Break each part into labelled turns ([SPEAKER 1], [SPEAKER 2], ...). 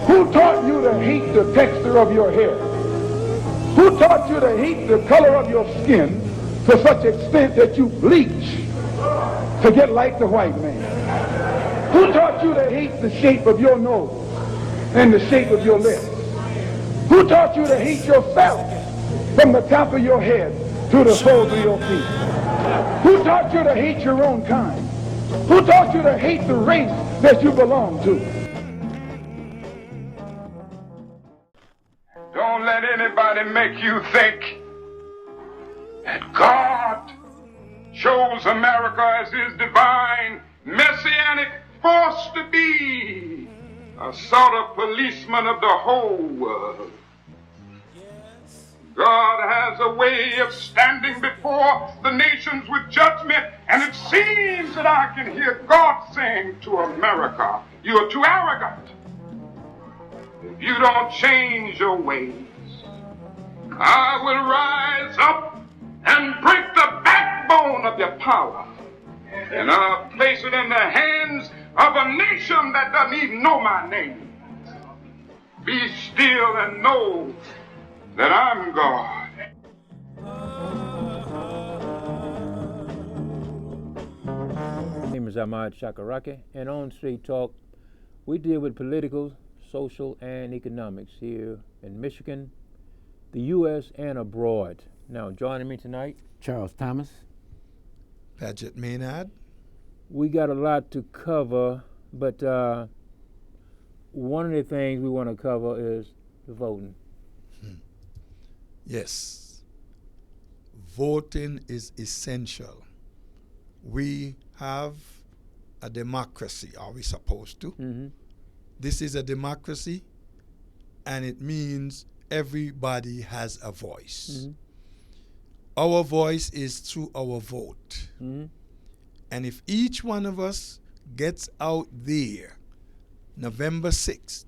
[SPEAKER 1] Who taught you to hate the texture of your hair? Who taught you to hate the color of your skin to such extent that you bleach to get like the white man? Who taught you to hate the shape of your nose and the shape of your lips? Who taught you to hate yourself from the top of your head to the soles of your feet? Who taught you to hate your own kind? Who taught you to hate the race that you belong to? Don't let anybody make you think that God chose America as his divine messianic force to be a sort of policeman of the whole world. God has a way of standing before the nations with judgment, and it seems that I can hear God saying to America, you are too arrogant. If you don't change your ways, I will rise up and break the backbone of your power, and I'll place it in the hands of a nation that doesn't even know my name. Be still and know that I'm God.
[SPEAKER 2] My name is Ahmad Shakaraki, and on Straight Talk, we deal with political, social, and economics here in Michigan, the U.S., and abroad. Now, joining me tonight,
[SPEAKER 3] Charles Thomas.
[SPEAKER 4] Paget Maynard.
[SPEAKER 2] we got a lot to cover, but one of the things we want to cover is the voting.
[SPEAKER 4] Yes. Voting is essential. We have a democracy, are we supposed to?
[SPEAKER 2] Mm-hmm.
[SPEAKER 4] This is a democracy, and it means everybody has a voice.
[SPEAKER 2] Mm-hmm.
[SPEAKER 4] Our voice is through our vote.
[SPEAKER 2] Mm-hmm.
[SPEAKER 4] And if each one of us gets out there November 6th,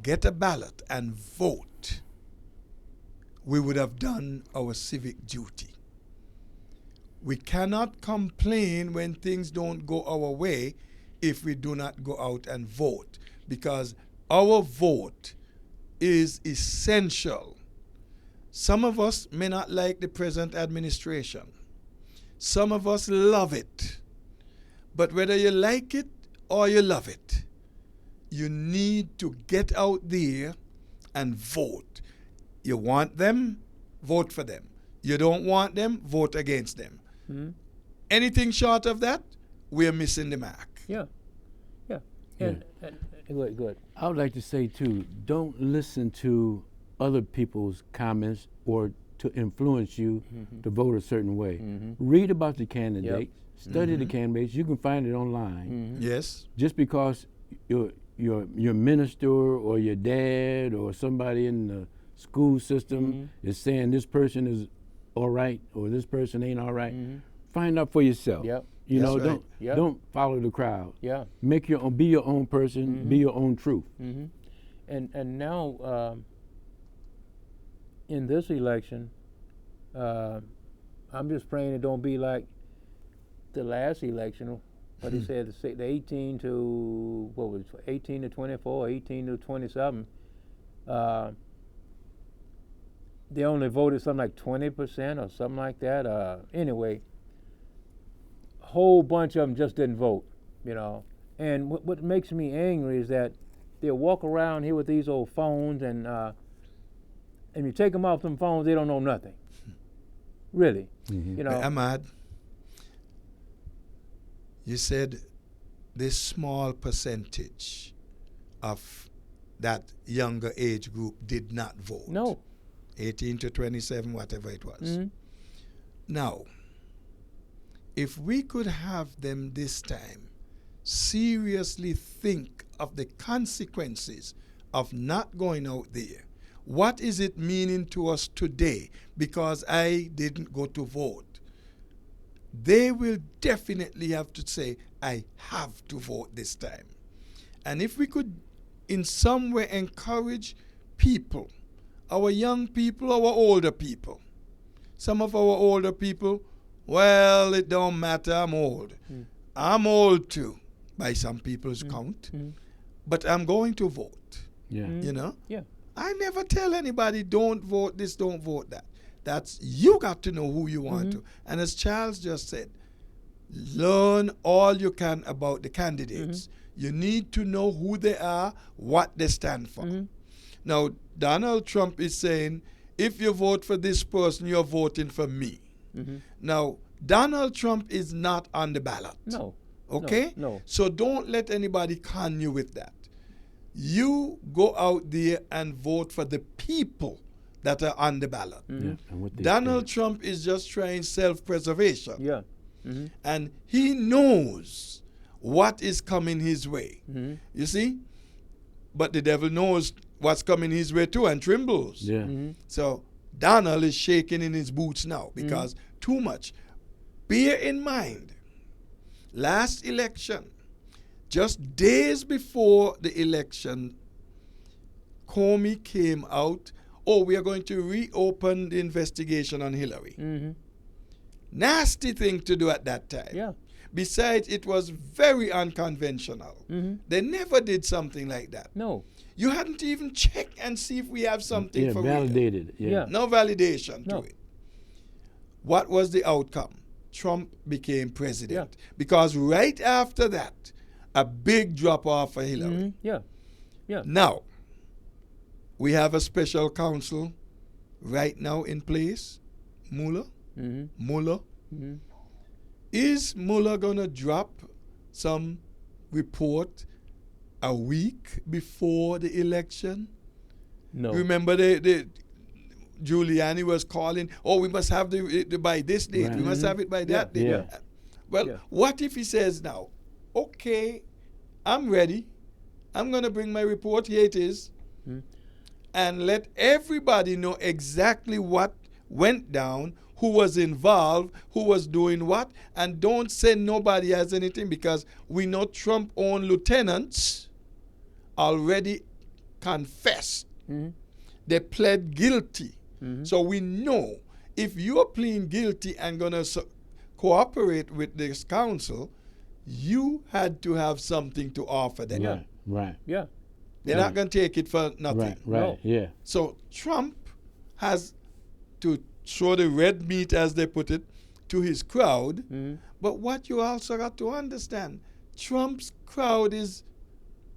[SPEAKER 4] get a ballot and vote, we would have done our civic duty. We cannot complain when things don't go our way if we do not go out and vote, because our vote is essential. Some of us may not like the present administration. Some of us love it. But whether you like it or you love it, you need to get out there and vote. You want them, vote for them. You don't want them, vote against them.
[SPEAKER 2] Mm-hmm.
[SPEAKER 4] Anything short of that, we're missing the mark.
[SPEAKER 2] Yeah. And go ahead.
[SPEAKER 3] I would like to say, too, don't listen to other people's comments or to influence you to vote a certain way.
[SPEAKER 2] Mm-hmm.
[SPEAKER 3] Read about the candidates, study the
[SPEAKER 4] Mhm.
[SPEAKER 3] candidates. You can find it online.
[SPEAKER 2] Mm-hmm.
[SPEAKER 4] Yes.
[SPEAKER 3] Just because your minister or your dad or somebody in the school system is saying this person is all right or this person ain't all right, find out for yourself.
[SPEAKER 2] Yep.
[SPEAKER 3] You
[SPEAKER 4] That's
[SPEAKER 3] know,
[SPEAKER 4] right.
[SPEAKER 3] don't follow the crowd.
[SPEAKER 2] Yeah.
[SPEAKER 3] Be your own person, be your own truth.
[SPEAKER 2] Mm-hmm. And now in this election, I'm just praying it don't be like the last election. What he said, the 18 to 24, 18 to 27. They only voted something like 20% or something like that. Anyway, a whole bunch of them just didn't vote, you know. And what makes me angry is that they'll walk around here with these old phones, and you take them off them phones, they don't know nothing. Really, you know.
[SPEAKER 4] Ahmad, you said this small percentage of that younger age group did not vote.
[SPEAKER 2] No.
[SPEAKER 4] 18 to 27, whatever it was.
[SPEAKER 2] Mm-hmm.
[SPEAKER 4] Now, if we could have them this time seriously think of the consequences of not going out there, what is it meaning to us today because I didn't go to vote? They will definitely have to say, I have to vote this time. And if we could in some way encourage people, our young people, our older people. Some of our older people, well, it don't matter, I'm old. I'm old too, by some people's count. But I'm going to vote.
[SPEAKER 3] Yeah.
[SPEAKER 4] You know?
[SPEAKER 2] Yeah.
[SPEAKER 4] I never tell anybody don't vote this, don't vote that. That's you got to know who you want to. And as Charles just said, learn all you can about the candidates. You need to know who they are, what they stand for. Now, Donald Trump is saying, if you vote for this person, you're voting for me. Now, Donald Trump is not on the ballot.
[SPEAKER 2] No.
[SPEAKER 4] Okay?
[SPEAKER 2] No.
[SPEAKER 4] So don't let anybody con you with that. You go out there and vote for the people that are on the ballot.
[SPEAKER 3] Yeah. And what they
[SPEAKER 4] Donald
[SPEAKER 3] say.
[SPEAKER 4] Trump is just trying self-preservation.
[SPEAKER 2] Yeah.
[SPEAKER 4] And he knows what is coming his way. You see? But the devil knows what's coming his way too and trembles.
[SPEAKER 3] Yeah.
[SPEAKER 4] So Donald is shaking in his boots now because too much. Bear in mind, last election, just days before the election, Comey came out, we are going to reopen the investigation on Hillary. Nasty thing to do at that time.
[SPEAKER 2] Yeah.
[SPEAKER 4] Besides, it was very unconventional. They never did something like that.
[SPEAKER 2] No.
[SPEAKER 4] You hadn't even checked and see if we have something
[SPEAKER 3] Yeah,
[SPEAKER 4] for real.
[SPEAKER 3] validated. Yeah.
[SPEAKER 2] Yeah.
[SPEAKER 4] No validation
[SPEAKER 2] No.
[SPEAKER 4] to it. What was the outcome? Trump became president.
[SPEAKER 2] Yeah.
[SPEAKER 4] Because right after that, a big drop off for Hillary.
[SPEAKER 2] Yeah. Yeah.
[SPEAKER 4] Now, we have a special counsel right now in place, Mueller. Mueller. Is Mueller going to drop some report a week before the election?
[SPEAKER 2] No.
[SPEAKER 4] Remember the Giuliani was calling, we must have the by this date.
[SPEAKER 3] Right.
[SPEAKER 4] We must have it by that date.
[SPEAKER 3] Yeah.
[SPEAKER 4] Well,
[SPEAKER 2] Yeah.
[SPEAKER 4] what if he says now, okay, I'm ready. I'm going to bring my report. Here it is. And let everybody know exactly what went down, who was involved, who was doing what, and don't say nobody has anything because we know Trump-owned lieutenants already confessed. They pled guilty. So we know if you're pleading guilty and going to cooperate with this council, you had to have something to offer them.
[SPEAKER 3] Right. Right.
[SPEAKER 2] Yeah.
[SPEAKER 4] They're not going to take it for nothing.
[SPEAKER 3] Right. Right.
[SPEAKER 2] No.
[SPEAKER 3] Yeah.
[SPEAKER 4] So Trump has to show the red meat, as they put it, to his crowd. But what you also got to understand, Trump's crowd is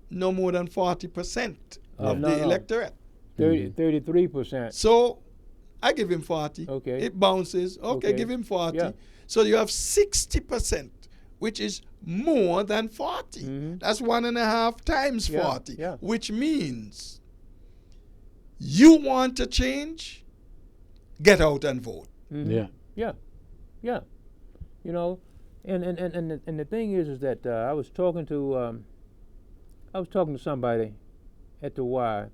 [SPEAKER 4] no more than 40% of
[SPEAKER 2] No,
[SPEAKER 4] the
[SPEAKER 2] no.
[SPEAKER 4] electorate.
[SPEAKER 2] 33%.
[SPEAKER 4] So I give him 40.
[SPEAKER 2] Okay.
[SPEAKER 4] It bounces. Okay, give him 40.
[SPEAKER 2] Yeah.
[SPEAKER 4] So you have 60%, which is more than 40. That's 1.5 times
[SPEAKER 2] Yeah,
[SPEAKER 4] 40,
[SPEAKER 2] yeah.
[SPEAKER 4] which means you want to change, get out and vote.
[SPEAKER 3] Yeah.
[SPEAKER 2] Yeah. Yeah. You know, and the thing is that I was talking to somebody at the Y,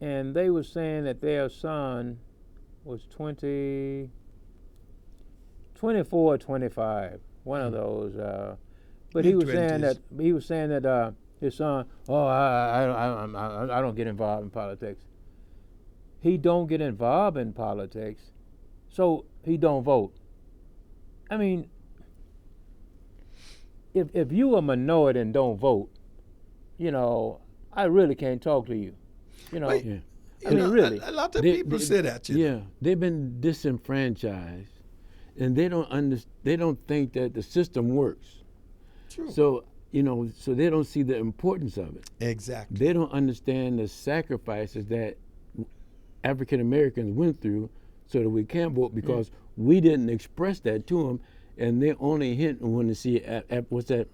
[SPEAKER 2] and they were saying that their son was 24 or 25, one of those. But he was saying that his son, I don't get involved in politics. He don't get involved in politics, so he don't vote. I mean, if you a minority and don't vote, you know, I really can't talk to you. You know,
[SPEAKER 4] Wait,
[SPEAKER 3] Yeah.
[SPEAKER 2] I mean, really.
[SPEAKER 4] A lot of people say that. You know.
[SPEAKER 3] Yeah, they've been disenfranchised, and they don't think that the system works.
[SPEAKER 4] True.
[SPEAKER 3] So so they don't see the importance of it.
[SPEAKER 4] Exactly.
[SPEAKER 3] They don't understand the sacrifices that African Americans went through, so that we can vote because we didn't express that to them, and they only hint when they see what's that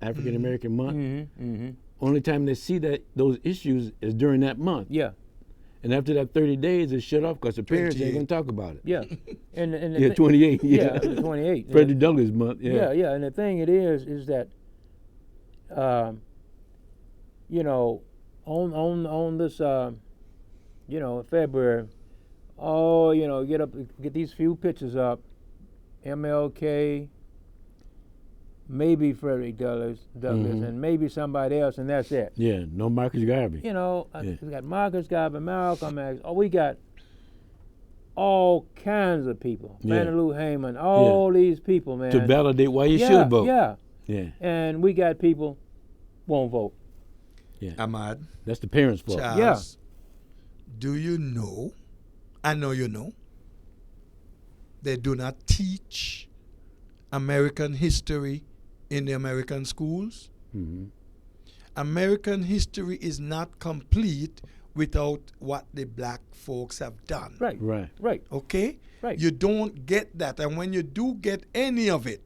[SPEAKER 3] African American month. Only time they see those issues is during that month.
[SPEAKER 2] Yeah.
[SPEAKER 3] And after that 30 days, it's shut off because the parents
[SPEAKER 4] 28.
[SPEAKER 3] ain't gonna talk about it.
[SPEAKER 2] Yeah. And the
[SPEAKER 3] Yeah, 28. Yeah,
[SPEAKER 2] 28.
[SPEAKER 3] Freddie Douglass month. Yeah.
[SPEAKER 2] Yeah. And the thing it is that, you know, on this, you know, February, get these few pictures up, MLK, maybe Freddie Douglass, and maybe somebody else, and that's it.
[SPEAKER 3] Yeah, no Marcus Garvey.
[SPEAKER 2] You know,
[SPEAKER 3] Yeah.
[SPEAKER 2] we got Marcus Garvey, Malcolm X. We got all kinds of people.
[SPEAKER 3] Yeah.
[SPEAKER 2] Fannie Lou Hamer, all these people, man.
[SPEAKER 3] To validate why you
[SPEAKER 2] yeah,
[SPEAKER 3] should vote.
[SPEAKER 2] Yeah.
[SPEAKER 3] Yeah.
[SPEAKER 2] And we got people won't vote.
[SPEAKER 3] Yeah.
[SPEAKER 4] Ahmad,
[SPEAKER 3] That's the parents' fault.
[SPEAKER 4] Charles, do you know? I know you know. They do not teach American history in the American schools.
[SPEAKER 3] Hmm.
[SPEAKER 4] American history is not complete without what the black folks have done.
[SPEAKER 2] Right.
[SPEAKER 3] Right.
[SPEAKER 2] Right.
[SPEAKER 4] Okay?
[SPEAKER 2] Right.
[SPEAKER 4] You don't get that. And when you do get any of it,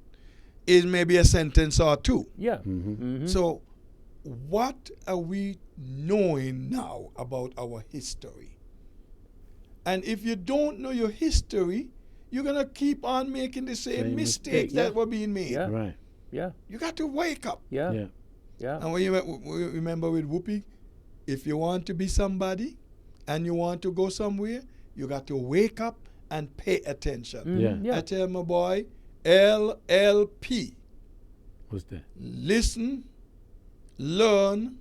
[SPEAKER 4] it may be a sentence or two.
[SPEAKER 2] Yeah.
[SPEAKER 3] Mm-hmm.
[SPEAKER 4] So, what are we knowing now about our history? And if you don't know your history, you're going to keep on making the same
[SPEAKER 3] Same
[SPEAKER 4] mistakes
[SPEAKER 3] mistake,
[SPEAKER 4] that
[SPEAKER 2] yeah.
[SPEAKER 4] were being made.
[SPEAKER 2] Yeah.
[SPEAKER 3] Right.
[SPEAKER 2] Yeah.
[SPEAKER 4] You got to wake up.
[SPEAKER 2] Yeah.
[SPEAKER 3] Yeah.
[SPEAKER 2] Yeah.
[SPEAKER 4] And when you remember with Whoopi, if you want to be somebody and you want to go somewhere, you got to wake up and pay attention.
[SPEAKER 2] Mhm,
[SPEAKER 3] Yeah.
[SPEAKER 4] I tell my boy, LLP.
[SPEAKER 3] What's that?
[SPEAKER 4] Listen, learn,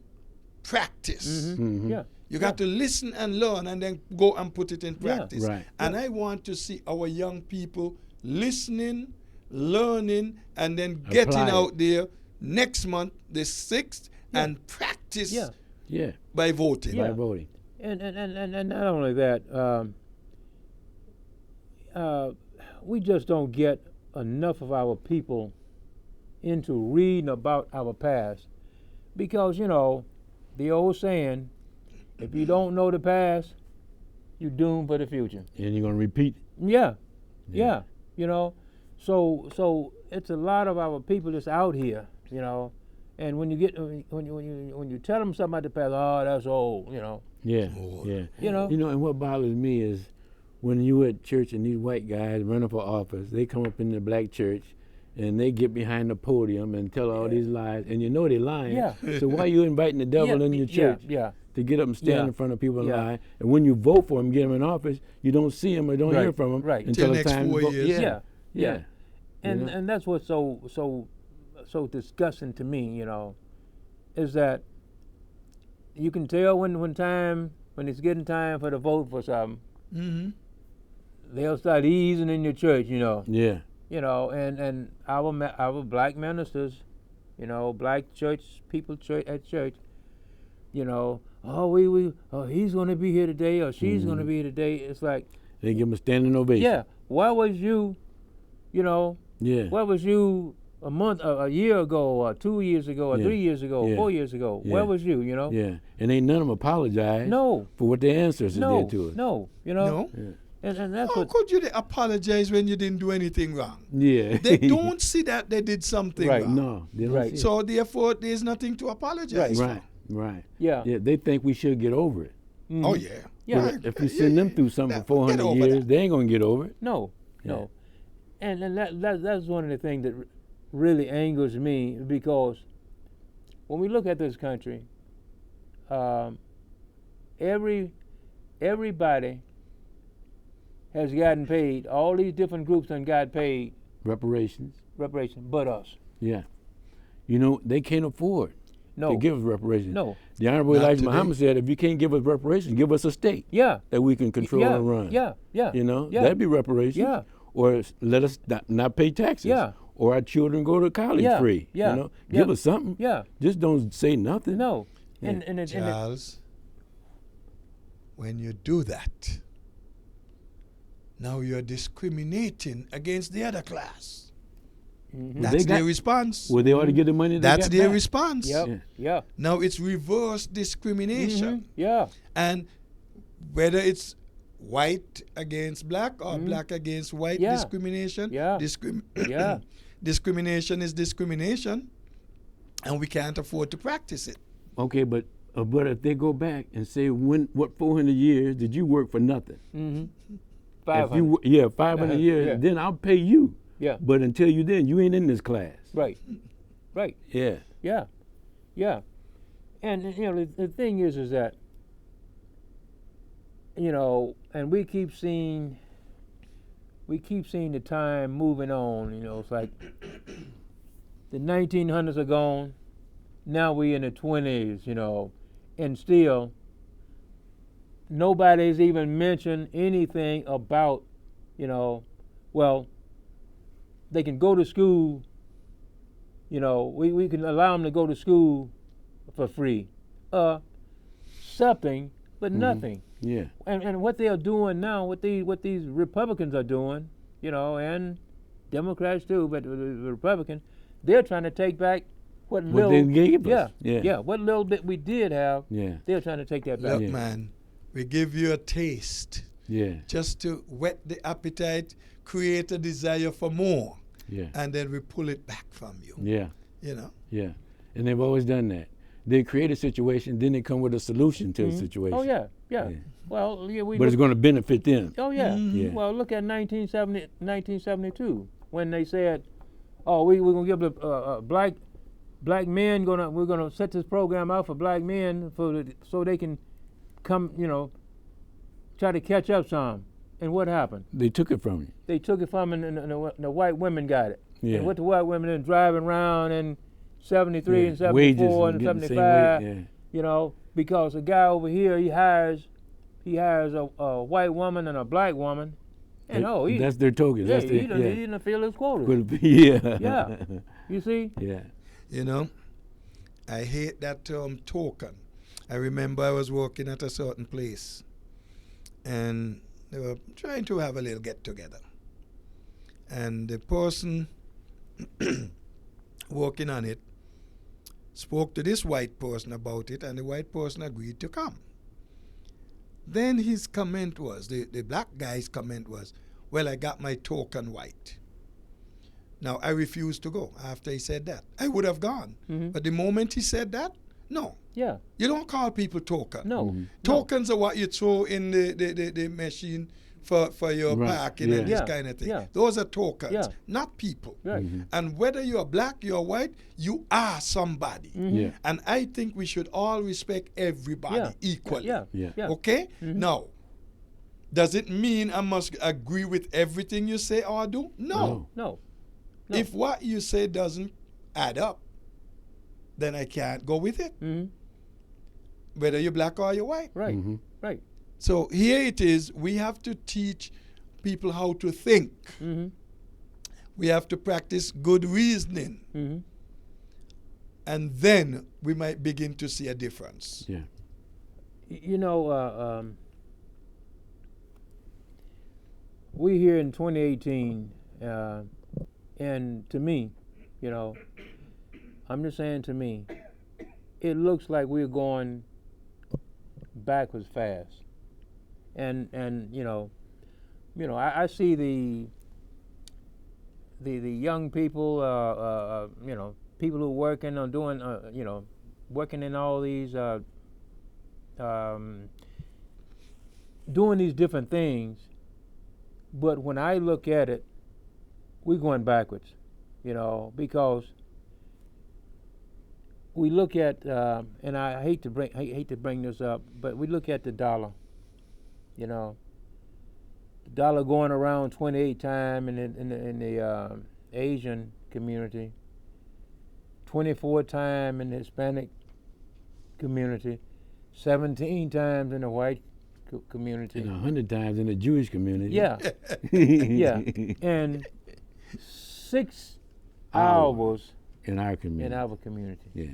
[SPEAKER 4] practice.
[SPEAKER 2] Mhm.
[SPEAKER 3] Mhm.
[SPEAKER 2] Yeah.
[SPEAKER 4] You got to listen and learn and then go and put it in
[SPEAKER 2] Yeah.
[SPEAKER 4] practice.
[SPEAKER 3] Right.
[SPEAKER 4] And I want to see our young people listening, learning, and then getting
[SPEAKER 3] Apply it.
[SPEAKER 4] out there next month, the 6th,
[SPEAKER 2] Yeah.
[SPEAKER 4] and practice
[SPEAKER 2] Yeah.
[SPEAKER 3] Yeah.
[SPEAKER 4] by voting.
[SPEAKER 2] Yeah.
[SPEAKER 3] By voting.
[SPEAKER 2] And not only that, we just don't get enough of our people into reading about our past, because the old saying, if you don't know the past, you're doomed for the future.
[SPEAKER 3] And you're gonna repeat.
[SPEAKER 2] Yeah,
[SPEAKER 3] Yeah.
[SPEAKER 2] yeah. So it's a lot of our people that's out here, and when you tell them something about the past, oh, that's old,
[SPEAKER 3] Yeah.
[SPEAKER 4] Oh.
[SPEAKER 3] Yeah.
[SPEAKER 2] You know.
[SPEAKER 3] And what bothers me is when you at church and these white guys running for office, they come up in the black church and they get behind the podium and tell all these lies, and they're lying.
[SPEAKER 2] Yeah.
[SPEAKER 3] So why you inviting the devil
[SPEAKER 2] Yeah,
[SPEAKER 3] in your church
[SPEAKER 2] Yeah,
[SPEAKER 3] to get up and stand
[SPEAKER 2] Yeah.
[SPEAKER 3] in front of people and
[SPEAKER 2] Yeah.
[SPEAKER 3] lie? And when you vote for him, get him in office, you don't see him or don't hear
[SPEAKER 2] Right,
[SPEAKER 3] from him
[SPEAKER 2] right.
[SPEAKER 3] until
[SPEAKER 4] Till
[SPEAKER 3] it's
[SPEAKER 4] next
[SPEAKER 3] time to
[SPEAKER 4] 4
[SPEAKER 3] vote.
[SPEAKER 4] years.
[SPEAKER 3] Yeah.
[SPEAKER 2] Yeah,
[SPEAKER 3] Yeah.
[SPEAKER 2] and
[SPEAKER 3] You know?
[SPEAKER 2] and that's what's so disgusting to me, is that you can tell when it's getting time for the vote for something,
[SPEAKER 4] Mm-hmm.
[SPEAKER 2] they'll start easing in your church,
[SPEAKER 3] Yeah.
[SPEAKER 2] and our black ministers, black church people at church, he's going to be here today or she's going to be here today. It's like,
[SPEAKER 3] They give him a standing ovation.
[SPEAKER 2] yeah, where was you,
[SPEAKER 3] Yeah.
[SPEAKER 2] where was you a year ago or 2 years ago or
[SPEAKER 3] Yeah.
[SPEAKER 2] 3 years ago,
[SPEAKER 3] Yeah.
[SPEAKER 2] 4 years ago?
[SPEAKER 3] Yeah.
[SPEAKER 2] Where was you,
[SPEAKER 3] Yeah. And ain't none of them apologize
[SPEAKER 2] No,
[SPEAKER 3] for what their ancestors
[SPEAKER 2] no,
[SPEAKER 3] did to us.
[SPEAKER 2] no,
[SPEAKER 4] No.
[SPEAKER 3] Yeah.
[SPEAKER 2] and that's
[SPEAKER 4] How
[SPEAKER 2] what,
[SPEAKER 4] could you apologize when you didn't do anything wrong?
[SPEAKER 3] Yeah.
[SPEAKER 4] They don't see that they did something
[SPEAKER 2] Right,
[SPEAKER 4] wrong.
[SPEAKER 3] No. They don't
[SPEAKER 2] Right.
[SPEAKER 3] see it.
[SPEAKER 4] So therefore, there's nothing to apologize for.
[SPEAKER 3] Right. Right.
[SPEAKER 2] yeah.
[SPEAKER 3] Yeah. They think we should get over it.
[SPEAKER 2] Mhm.
[SPEAKER 4] Oh yeah.
[SPEAKER 2] Yeah.
[SPEAKER 4] Right.
[SPEAKER 3] If you send them through something
[SPEAKER 4] Now,
[SPEAKER 3] for 400
[SPEAKER 4] get over
[SPEAKER 3] years,
[SPEAKER 4] that.
[SPEAKER 3] they ain't gonna get over it.
[SPEAKER 2] No,
[SPEAKER 3] Yeah.
[SPEAKER 2] no, and that's one of the things that really angers me, because when we look at this country, everybody has gotten paid. All these different groups done got paid
[SPEAKER 3] Reparations.
[SPEAKER 2] reparations, but us.
[SPEAKER 3] Yeah. They can't afford
[SPEAKER 2] No,
[SPEAKER 3] to give us reparations.
[SPEAKER 2] no,
[SPEAKER 3] The Honorable
[SPEAKER 4] Not
[SPEAKER 3] Elijah
[SPEAKER 4] today.
[SPEAKER 3] Muhammad said, if you can't give us reparations, give us a state
[SPEAKER 2] yeah,
[SPEAKER 3] that we can control
[SPEAKER 2] yeah,
[SPEAKER 3] and run.
[SPEAKER 2] yeah, yeah, yeah.
[SPEAKER 3] That'd be reparations.
[SPEAKER 2] Yeah.
[SPEAKER 3] Or let us not pay taxes.
[SPEAKER 2] Yeah.
[SPEAKER 3] Or our children go to college
[SPEAKER 2] Yeah,
[SPEAKER 3] free.
[SPEAKER 2] yeah,
[SPEAKER 3] Give
[SPEAKER 2] yeah.
[SPEAKER 3] us something.
[SPEAKER 2] yeah,
[SPEAKER 3] Just don't say nothing.
[SPEAKER 2] no,
[SPEAKER 3] Yeah.
[SPEAKER 2] and
[SPEAKER 4] Charles, when you do that, now you're discriminating against the other class.
[SPEAKER 2] mhm.
[SPEAKER 4] That's
[SPEAKER 3] got-
[SPEAKER 4] their response.
[SPEAKER 3] Well, they ought to get the money they
[SPEAKER 4] That's
[SPEAKER 3] got
[SPEAKER 4] their
[SPEAKER 3] back.
[SPEAKER 4] response.
[SPEAKER 2] Yep,
[SPEAKER 3] Yeah.
[SPEAKER 2] yeah,
[SPEAKER 4] Now it's reverse discrimination.
[SPEAKER 2] mhm, yeah,
[SPEAKER 4] And whether it's white against black or black against white
[SPEAKER 2] Yeah.
[SPEAKER 4] discrimination,
[SPEAKER 2] Yeah. Yeah.
[SPEAKER 4] discrimination is discrimination, and we can't afford to practice it.
[SPEAKER 3] Okay, but if they go back and say, what 400 years did you work for nothing?
[SPEAKER 2] mm-hmm.
[SPEAKER 3] If
[SPEAKER 2] 500.
[SPEAKER 3] you 500 years,
[SPEAKER 2] Yeah.
[SPEAKER 3] then I'll pay you.
[SPEAKER 2] Yeah.
[SPEAKER 3] But until you ain't in this class.
[SPEAKER 2] Right, right,
[SPEAKER 3] Yeah.
[SPEAKER 2] yeah, yeah, and the thing is that and we keep seeing the time moving on. It's like the 1900s are gone. Now we in the 20s. And still nobody's even mentioned anything about well, they can go to school. We can allow them to go to school for free. something but nothing.
[SPEAKER 3] Yeah.
[SPEAKER 2] And what they are doing now, what these Republicans are doing, you know, and Democrats too, but the Republicans, they're trying to take back what little
[SPEAKER 3] they gave us.
[SPEAKER 2] Yeah, what little bit we did have.
[SPEAKER 3] Yeah.
[SPEAKER 2] They're trying to take that back.
[SPEAKER 4] Look, man, we give you a taste
[SPEAKER 3] Yeah.
[SPEAKER 4] just to whet the appetite, create a desire for more,
[SPEAKER 3] Yeah.
[SPEAKER 4] and then we pull it back from you.
[SPEAKER 3] Yeah.
[SPEAKER 4] You know?
[SPEAKER 3] Yeah. And they've always done that. They create a situation, then they come with a solution to the situation.
[SPEAKER 2] Oh yeah.
[SPEAKER 3] Yeah.
[SPEAKER 2] Well, yeah, we.
[SPEAKER 3] But it's going to benefit them.
[SPEAKER 2] Oh yeah.
[SPEAKER 3] Yeah.
[SPEAKER 2] Well, look at 1972 when they said, "Oh, we're gonna give the black men we're gonna set this program out for black men so they can come, you know, try to catch up some." And what happened?
[SPEAKER 3] They took it from you.
[SPEAKER 2] They took it from them, and the white women got it.
[SPEAKER 3] Yeah.
[SPEAKER 2] And what the white women then driving around in 73
[SPEAKER 3] Yeah.
[SPEAKER 2] and 74
[SPEAKER 3] Wages
[SPEAKER 2] and
[SPEAKER 3] getting the same
[SPEAKER 2] 75.
[SPEAKER 3] wage, yeah.
[SPEAKER 2] You know, because a guy over here he has a white woman and a black woman, and
[SPEAKER 3] That's their token.
[SPEAKER 2] yeah,
[SPEAKER 3] That's their,
[SPEAKER 2] he didn't fill his quota.
[SPEAKER 3] Yeah.
[SPEAKER 2] Yeah. You see?
[SPEAKER 3] Yeah.
[SPEAKER 4] You know, I hate that term token. I remember I was working at a certain place, and they were trying to have a little get together. And the person working on it spoke to this white person about it, and the white person agreed to come. Then his comment was, the black guy's comment was, "Well, I got my token white." Now, I refused to go after he said that. I would have gone. But the moment he said that, no.
[SPEAKER 2] Yeah.
[SPEAKER 4] You don't call people token.
[SPEAKER 2] No.
[SPEAKER 4] Tokens are what you throw in the machine for your
[SPEAKER 3] Right.
[SPEAKER 4] parking and
[SPEAKER 3] Yeah.
[SPEAKER 4] this kind of thing.
[SPEAKER 2] Yeah.
[SPEAKER 4] Those are tokens,
[SPEAKER 2] Yeah.
[SPEAKER 4] not people.
[SPEAKER 2] Right.
[SPEAKER 4] And whether you're black, you're white, you are somebody.
[SPEAKER 3] Yeah.
[SPEAKER 4] And I think we should all respect everybody
[SPEAKER 2] Yeah.
[SPEAKER 4] equally.
[SPEAKER 2] Yeah.
[SPEAKER 3] Yeah.
[SPEAKER 2] Yeah.
[SPEAKER 4] Okay? Now, does it mean I must agree with everything you say or do? No.
[SPEAKER 2] No.
[SPEAKER 4] If what you say doesn't add up, then I can't go with it. Whether you're black or you're white.
[SPEAKER 2] Right. Right.
[SPEAKER 4] So here it is. We have to teach people how to think. We have to practice good reasoning. And then we might begin to see a difference.
[SPEAKER 3] Yeah.
[SPEAKER 2] You know, we here in 2018, and to me, you know, I'm just saying to me, it looks like we're going backwards fast. And you know, I see the young people, you know, people who are working on doing, you know, working in all these, doing these different things. But when I look at it, we're going backwards, you know, because we look at, and I hate to bring this up, but we look at the dollar. You know, the dollar going around 28 times in the Asian community, 24 times in the Hispanic community, 17 times in the white community.
[SPEAKER 3] And 100 times in the Jewish community.
[SPEAKER 2] Yeah, yeah, and 6 hours
[SPEAKER 3] in our community.
[SPEAKER 2] in our community.
[SPEAKER 3] Yeah.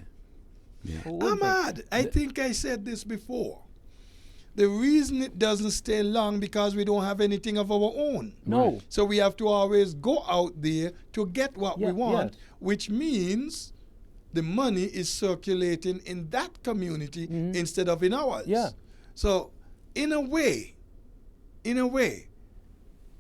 [SPEAKER 3] Yeah.
[SPEAKER 2] Well, what do you think?
[SPEAKER 4] Ahmad, I think I said this before. The reason it doesn't stay long because we don't have anything of our own.
[SPEAKER 2] No.
[SPEAKER 4] So we have to always go out there to get what we
[SPEAKER 2] Yeah,
[SPEAKER 4] want,
[SPEAKER 2] yes.
[SPEAKER 4] which means the money is circulating in that community instead of in ours.
[SPEAKER 2] Yeah.
[SPEAKER 4] So in a way,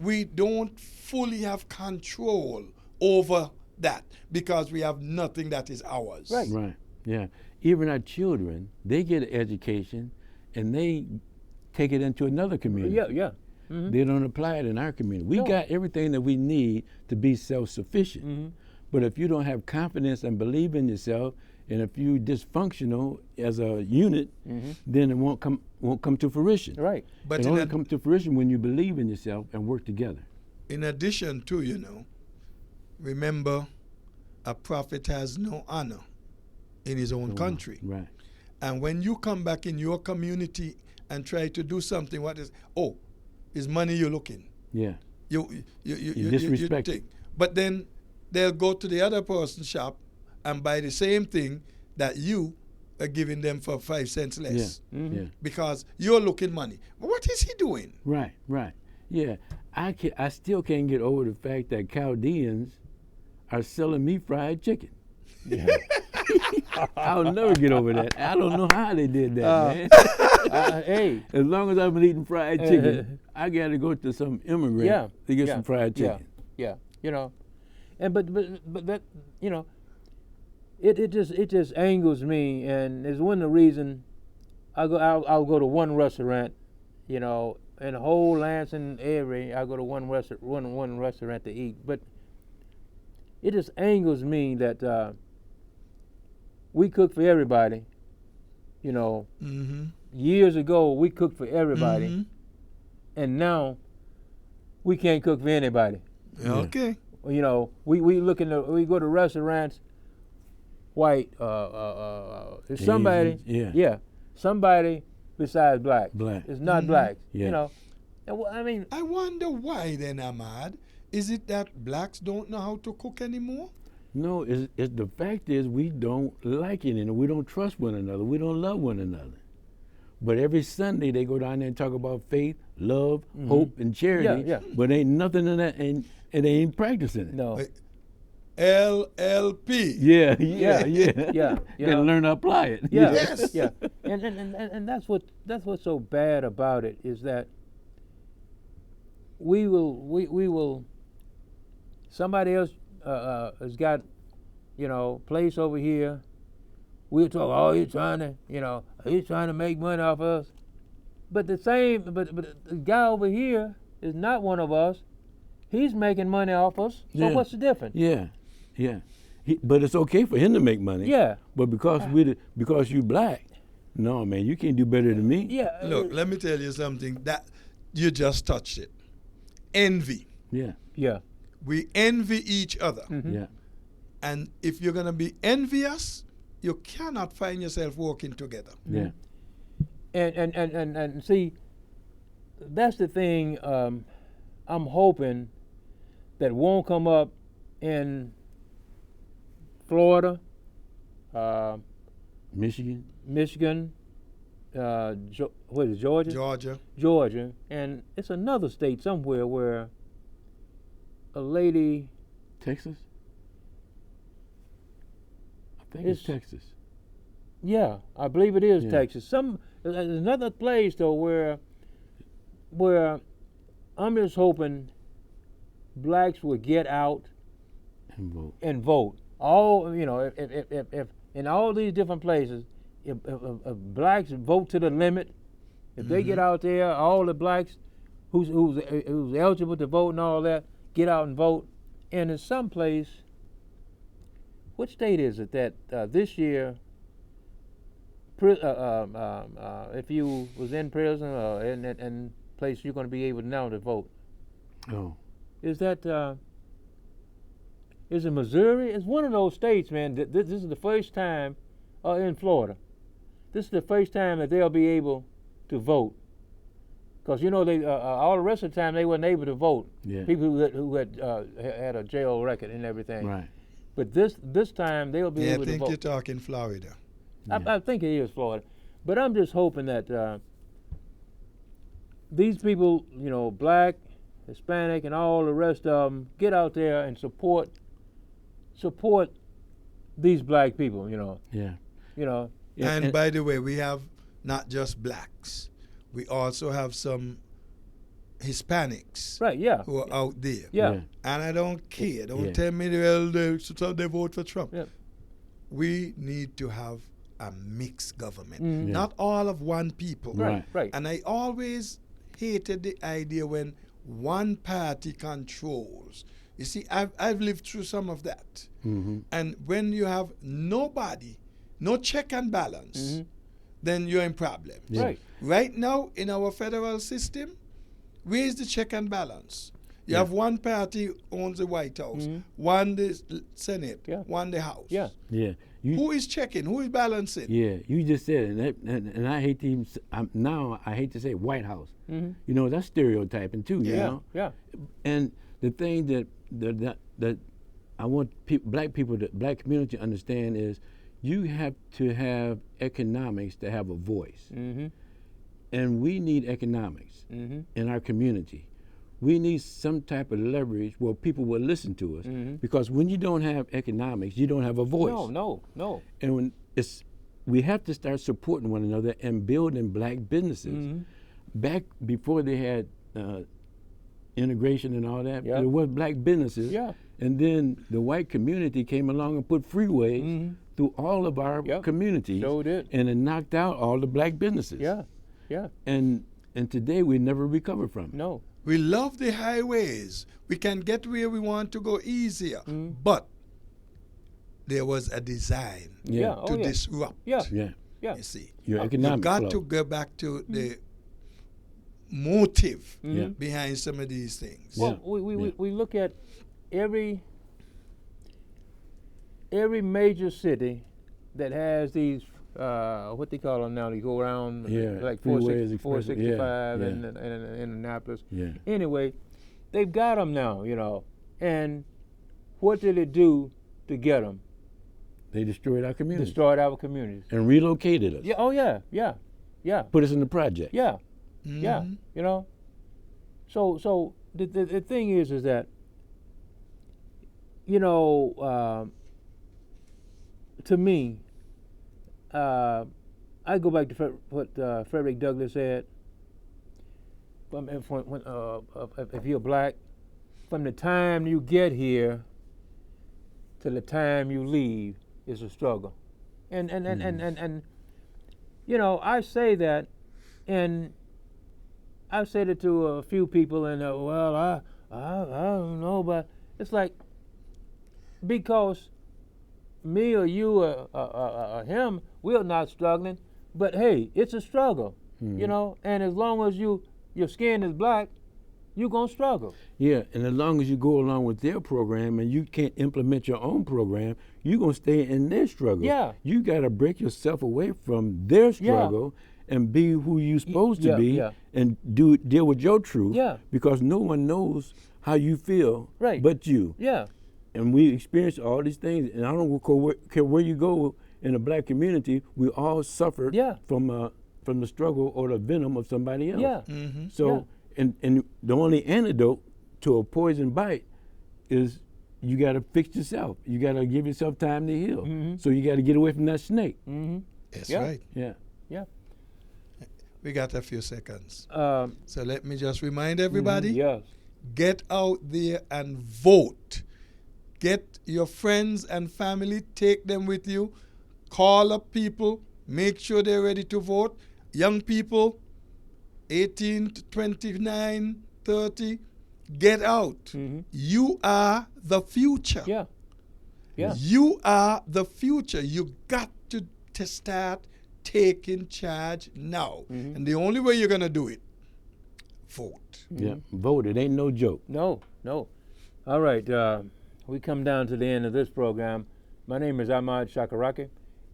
[SPEAKER 4] we don't fully have control over that because we have nothing that is ours.
[SPEAKER 2] Right.
[SPEAKER 3] Right. Yeah. Even our children, they get an education and they take it into another community.
[SPEAKER 2] Yeah, yeah. Mhm.
[SPEAKER 3] They don't apply it in our community. We
[SPEAKER 2] No.
[SPEAKER 3] got everything that we need to be self-sufficient.
[SPEAKER 2] Mhm.
[SPEAKER 3] But if you don't have confidence and believe in yourself, and if you're dysfunctional as a unit, then it won't come to fruition.
[SPEAKER 2] Right.
[SPEAKER 4] But
[SPEAKER 3] It
[SPEAKER 4] in,
[SPEAKER 3] only
[SPEAKER 4] a-
[SPEAKER 3] comes to fruition when you believe in yourself and work together.
[SPEAKER 4] in addition to, remember, a prophet has no honor in his own country.
[SPEAKER 3] Right.
[SPEAKER 4] And when you come back in your community and try to do something, what is money you're looking?
[SPEAKER 3] Yeah.
[SPEAKER 4] You
[SPEAKER 3] disrespect
[SPEAKER 4] take. But then they'll go to the other person's shop and buy the same thing that you giving them for 5 cents less.
[SPEAKER 3] Yeah.
[SPEAKER 4] Because you're looking money. What is he doing?
[SPEAKER 3] Right. Yeah, I still can't get over the fact that Chaldeans are selling me fried chicken.
[SPEAKER 2] Yeah.
[SPEAKER 3] I'll never get over that. I don't know how they did that, man.
[SPEAKER 2] Hey,
[SPEAKER 3] As long as I'm eating fried chicken, I got to go to some immigrant to get some fried chicken.
[SPEAKER 2] Yeah, you know, and but that, you know, it just angers me, and it's one of the reason I'll go to one restaurant, you know, in the whole Lansing area. I go to one restaurant to eat, but it just angers me that we cook for everybody. You know, years ago we cooked for everybody, and now we can't cook for anybody.
[SPEAKER 4] Okay.
[SPEAKER 2] You know, we go to restaurants. White, it's somebody,
[SPEAKER 3] Asians,
[SPEAKER 2] somebody besides black. It's not blacks.
[SPEAKER 3] Yeah.
[SPEAKER 2] You know, and I mean,
[SPEAKER 4] I wonder why then, Ahmad. Is it that blacks don't know how to cook anymore?
[SPEAKER 3] No, it's the fact is we don't like it and we don't trust one another. We don't love one another. But every Sunday they go down there and talk about faith, love, hope, and charity.
[SPEAKER 2] Yeah.
[SPEAKER 3] But ain't nothing in that, and they ain't practicing it.
[SPEAKER 2] no.
[SPEAKER 4] LLP.
[SPEAKER 3] Yeah.
[SPEAKER 2] Yeah. You
[SPEAKER 3] Gotta
[SPEAKER 2] know.
[SPEAKER 3] learn to apply it.
[SPEAKER 2] Yeah,
[SPEAKER 4] Yes.
[SPEAKER 2] yeah, and that's what's so bad about it is that we will somebody else has got, you know, place over here. We'll talk. Oh, he's trying to make money off us. But but the guy over here is not one of us. He's making money off us. So
[SPEAKER 3] Yeah.
[SPEAKER 2] what's the difference?
[SPEAKER 3] Yeah. But it's okay for him to make money.
[SPEAKER 2] Yeah.
[SPEAKER 3] But because you black, no, man, you can't do better than me.
[SPEAKER 2] Yeah.
[SPEAKER 4] Look, let me tell you something. That you just touched it. Envy.
[SPEAKER 3] Yeah.
[SPEAKER 2] Yeah.
[SPEAKER 4] We envy each other.
[SPEAKER 3] Yeah.
[SPEAKER 4] And if you're going to be envious, you cannot find yourself working together.
[SPEAKER 3] Yeah.
[SPEAKER 2] And see, that's the thing. I'm hoping that won't come up in Florida,
[SPEAKER 3] Michigan.
[SPEAKER 2] what is it, Georgia? Georgia, and it's another state somewhere where a lady.
[SPEAKER 3] Texas? I think it's
[SPEAKER 2] It's-
[SPEAKER 3] Texas.
[SPEAKER 2] Yeah, I believe it is
[SPEAKER 3] Yeah.
[SPEAKER 2] Texas. There's another place though where I'm just hoping blacks will get out
[SPEAKER 3] And vote.
[SPEAKER 2] and vote. All if in all these different places, if blacks vote to the limit, if they get out there, all the blacks who's eligible to vote and all that, get out and vote. And in some place, what state is it that this year, if you was in prison or in place, you're going to be able now to vote?
[SPEAKER 3] Oh.
[SPEAKER 2] Is that is it Missouri? It's one of those states, man. This is the first time, in Florida. This is the first time that they'll be able to vote. Because you know they all the rest of the time they weren't able to vote.
[SPEAKER 3] Yeah.
[SPEAKER 2] People who had a jail record and everything.
[SPEAKER 3] Right.
[SPEAKER 2] But this time they'll be
[SPEAKER 4] Yeah, I
[SPEAKER 2] able to
[SPEAKER 4] think
[SPEAKER 2] vote.
[SPEAKER 4] you're talking Florida.
[SPEAKER 2] I think it is Florida, but I'm just hoping that these people, you know, black, Hispanic, and all the rest of them, get out there and support these black people. You know,
[SPEAKER 3] Yeah.
[SPEAKER 2] Yeah,
[SPEAKER 4] And by the way, we have not just blacks. We also have some Hispanics
[SPEAKER 2] right? Yeah,
[SPEAKER 4] who are out there.
[SPEAKER 2] yeah,
[SPEAKER 4] And I don't care. Don't
[SPEAKER 3] Yeah.
[SPEAKER 4] tell me, well, they vote for Trump.
[SPEAKER 2] yeah.
[SPEAKER 4] We need to have a mixed government.
[SPEAKER 2] Mhm.
[SPEAKER 3] Yeah.
[SPEAKER 4] Not all of one people.
[SPEAKER 3] Right.
[SPEAKER 2] Right.
[SPEAKER 4] And I always hated the idea when one party controls. You see, I've lived through some of that.
[SPEAKER 3] Mm-hmm.
[SPEAKER 4] And when you have nobody, no check and balance,
[SPEAKER 2] Mhm.
[SPEAKER 4] then you're in problems.
[SPEAKER 3] Yeah.
[SPEAKER 2] Right.
[SPEAKER 4] Right now, in our federal system, where is the check and balance? You
[SPEAKER 3] Yeah.
[SPEAKER 4] have one party owns the White House,
[SPEAKER 2] Mhm.
[SPEAKER 4] one the Senate,
[SPEAKER 2] Yeah.
[SPEAKER 4] one the House.
[SPEAKER 2] Yeah.
[SPEAKER 3] Yeah.
[SPEAKER 4] Who is checking? Who is balancing?
[SPEAKER 3] Yeah, you just said it, and I hate to even now I hate to say White House.
[SPEAKER 2] Mhm.
[SPEAKER 3] You know, that's stereotyping too. You
[SPEAKER 2] Yeah,
[SPEAKER 3] know,
[SPEAKER 2] yeah.
[SPEAKER 3] and the thing that I want black community to understand is you have to have economics to have a voice.
[SPEAKER 2] Mm-hmm.
[SPEAKER 3] And we need economics
[SPEAKER 2] Mm-hmm.
[SPEAKER 3] in our community. We need some type of leverage where people will listen to us.
[SPEAKER 2] Mhm.
[SPEAKER 3] Because when you don't have economics, you don't have a voice.
[SPEAKER 2] No.
[SPEAKER 3] And when we have to start supporting one another and building black businesses.
[SPEAKER 2] Mhm.
[SPEAKER 3] Back before they had integration and all that,
[SPEAKER 2] Yeah.
[SPEAKER 3] there was black businesses.
[SPEAKER 2] Yeah.
[SPEAKER 3] And then the white community came along and put freeways
[SPEAKER 2] Mhm.
[SPEAKER 3] through all of our
[SPEAKER 2] Yep.
[SPEAKER 3] communities.
[SPEAKER 2] Sure did.
[SPEAKER 3] And it knocked out all the black businesses.
[SPEAKER 2] Yeah. Yeah.
[SPEAKER 3] And today we never recover from it.
[SPEAKER 2] No.
[SPEAKER 4] We love the highways. We can get where we want to go easier.
[SPEAKER 2] Mm.
[SPEAKER 4] But there was a design
[SPEAKER 2] Yeah.
[SPEAKER 3] Yeah.
[SPEAKER 4] to
[SPEAKER 2] Oh, yeah.
[SPEAKER 4] disrupt.
[SPEAKER 2] Yeah.
[SPEAKER 3] Yeah.
[SPEAKER 2] Yeah.
[SPEAKER 4] You see,
[SPEAKER 3] Your
[SPEAKER 4] you
[SPEAKER 3] economic
[SPEAKER 4] got
[SPEAKER 3] flow.
[SPEAKER 4] to go back to the motive
[SPEAKER 3] Yeah.
[SPEAKER 4] behind some of these things.
[SPEAKER 3] Yeah.
[SPEAKER 2] Well, we
[SPEAKER 3] Yeah.
[SPEAKER 2] look at every major city that has these what they call them now. They go around
[SPEAKER 3] Yeah,
[SPEAKER 2] like
[SPEAKER 3] freeways, express-
[SPEAKER 2] 465
[SPEAKER 3] yeah,
[SPEAKER 2] and Indianapolis.
[SPEAKER 3] Yeah.
[SPEAKER 2] Anyway, they've got them now, you know. And what did it do to get them?
[SPEAKER 3] They destroyed our community
[SPEAKER 2] Destroyed our communities.
[SPEAKER 3] and relocated us.
[SPEAKER 2] Yeah. Oh yeah. Yeah. Yeah.
[SPEAKER 3] Put us in the project.
[SPEAKER 2] Yeah. Yeah.
[SPEAKER 4] Mhm.
[SPEAKER 2] You know. So the thing is that, you know, to me, I go back to what Frederick Douglass said. If you're black, from the time you get here to the time you leave is a struggle, and you know, I say that, and I've said it to a few people, and well, I don't know, but it's like, because me or you or him, we're not struggling, but hey, it's a struggle, you know, and as long as your skin is black, you're gonna struggle.
[SPEAKER 3] Yeah, and as long as you go along with their program and you can't implement your own program, you're going to stay in their struggle.
[SPEAKER 2] Yeah.
[SPEAKER 3] You got to break yourself away from their struggle and be who you're supposed to be and deal with your truth.
[SPEAKER 2] Yeah.
[SPEAKER 3] Because no one knows how you feel
[SPEAKER 2] Right.
[SPEAKER 3] but you.
[SPEAKER 2] Yeah.
[SPEAKER 3] And we experience all these things, and I don't care where you go in the black community, we all suffer from the struggle or the venom of somebody else.
[SPEAKER 2] Yeah.
[SPEAKER 4] Mhm.
[SPEAKER 3] So, and the only antidote to a poison bite is you got to fix yourself. You got to give yourself time to heal.
[SPEAKER 2] Mhm.
[SPEAKER 3] So you got to get away from that snake.
[SPEAKER 2] Mm-hmm.
[SPEAKER 4] That's
[SPEAKER 2] Yeah.
[SPEAKER 4] right.
[SPEAKER 3] Yeah.
[SPEAKER 2] Yeah.
[SPEAKER 4] We got a few seconds.
[SPEAKER 2] Um,
[SPEAKER 4] So let me just remind everybody,
[SPEAKER 2] Yes.
[SPEAKER 4] get out there and vote. Get your friends and family, take them with you. Call up people, make sure they're ready to vote. Young people, 18 to 29, 30, get out.
[SPEAKER 2] Mhm.
[SPEAKER 4] You are the future.
[SPEAKER 2] Yeah. Yeah.
[SPEAKER 4] You are the future. You got to start taking charge now.
[SPEAKER 2] Mhm.
[SPEAKER 4] And the only way you're going to do it, vote.
[SPEAKER 3] Yeah. Vote. It ain't no joke.
[SPEAKER 2] No. All right. We come down to the end of this program. My name is Ahmad Shakaraki,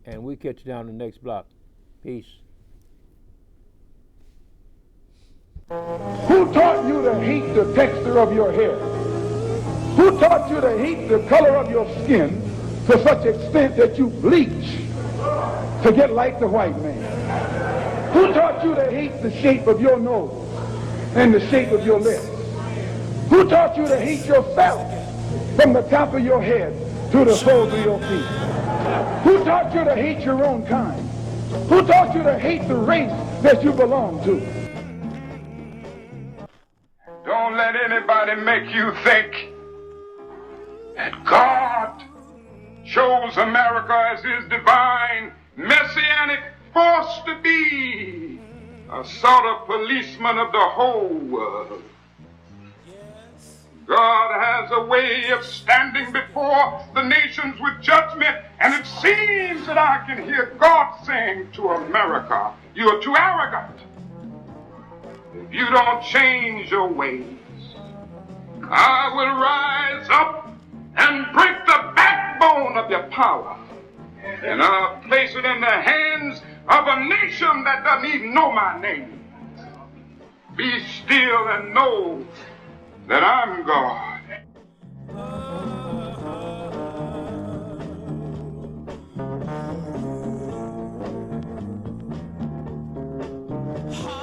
[SPEAKER 2] and we catch you down the next block. Peace.
[SPEAKER 1] Who taught you to hate the texture of your hair? Who taught you to hate the color of your skin to such extent that you bleach to get like the white man? Who taught you to hate the shape of your nose and the shape of your lips? Who taught you to hate yourself from the top of your head to the soles of your feet? Who taught you to hate your own kind? Who taught you to hate the race that you belong to? Don't let anybody make you think that God chose America as his divine messianic force to be a sort of policeman of the whole world. God has a way of standing before the nations with judgment, and it seems that I can hear God saying to America, you are too arrogant. If you don't change your ways, I will rise up and break the backbone of your power, and I'll place it in the hands of a nation that doesn't even know my name. Be still and know that I'm God.
[SPEAKER 5] heart.